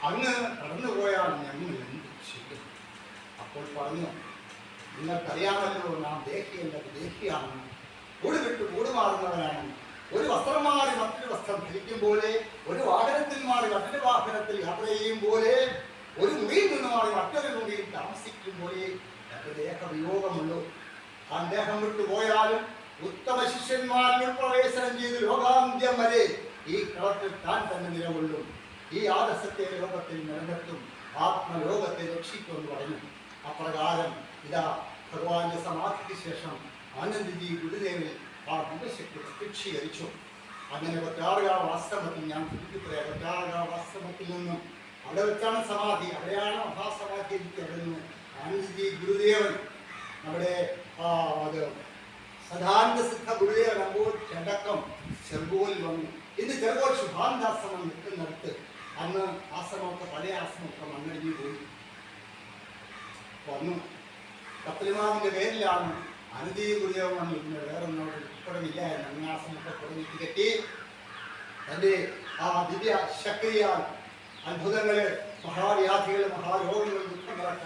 അങ്ങ് കടന്നുപോയാൽ ഞങ്ങൾ എന്ത് ചെയ്യും? അപ്പോൾ പറഞ്ഞു, നിങ്ങൾക്കറിയാമല്ലോ നാം ദേഹിയല്ല ദേഹിയാണ്, കൂട് വിട്ട് കൂടുമാറുന്നവരാണ്. ഒരു വസ്ത്രം മാറി മറ്റൊരു വസ്ത്രം ധരിക്കും പോലെ, ഒരു വാഹനത്തിൽ മാറി മറ്റൊരു വാഹനത്തിൽ യാത്ര ചെയ്യും പോലെ, ഒരു മുറിയിൽ നിന്ന് മാറി മറ്റൊരു മുറിയിൽ താമസിക്കും പോലെ ദേഹവിയോഗമുള്ളൂ. ആ ദേഹം വിട്ടുപോയാലും ഉത്തമ ശിഷ്യന്മാരിൽ പ്രവേശനം ചെയ്ത് ലോകാന്ത്യം വരെ ഈ കളത്തിൽ താൻ തന്നെ നിലകൊള്ളും. ഈ ആദർശത്തെ ലോകത്തിൽ നിലനിർത്തും, ആത്മലോകത്തെ രക്ഷിക്കുമെന്ന് പറഞ്ഞു. അപ്രകാരം ഇതാ ഭഗവാന്റെ സമാധിക്ക് ശേഷം ആനന്ദജി ഗുരുദേവൻ ആ ദിവശക്തി പ്രത്യക്ഷീകരിച്ചു. അങ്ങനെ കൊറ്റാറുകാവ് ആശ്രമത്തിൽ, ഞാൻ ചുരുക്കിപ്പറയാം, കൊറ്റാറുകാവ് ആശ്രമത്തിൽ നിന്നും അവിടെ വെച്ചാണ് സമാധി, അവിടെയാണ് മഹാസമാധി. അവിടെ നിന്ന് ആനന്ദജി ഗുരുദേവൻ നമ്മുടെ സദാനന്ദ സിദ്ധ ഗുരുദേവൻ അമ്പോൾ ചടക്കം ചെറുകോലിൽ വന്നു. ഇന്ന് ചെറുകോൽ ശുഭാനന്ദാശ്രമം നിൽക്കുന്നിടത്ത് അന്ന് ആശ്രമമൊക്കെ പഴയ ആശ്രമമൊക്കെ മണ്ണടിഞ്ഞു പോയി വന്നു. കപ്പലിമാവിൻ്റെ പേരിലാണ് ആനന്ദീ ഗുരുദേവൻ വന്നിരുന്നത്. വേറൊന്നോട് ഇപ്പോഴുമില്ലായിരുന്നു. അങ്ങനെ ആശ്രമമൊക്കെ തുടങ്ങിയിട്ട് കെട്ടി തൻ്റെ ആ ദിവ്യ ശക്തിയാൽ അത്ഭുതങ്ങള്, മഹാവ്യാധികൾ, മഹാരോഗങ്ങൾ, ദുഃഖങ്ങളൊക്കെ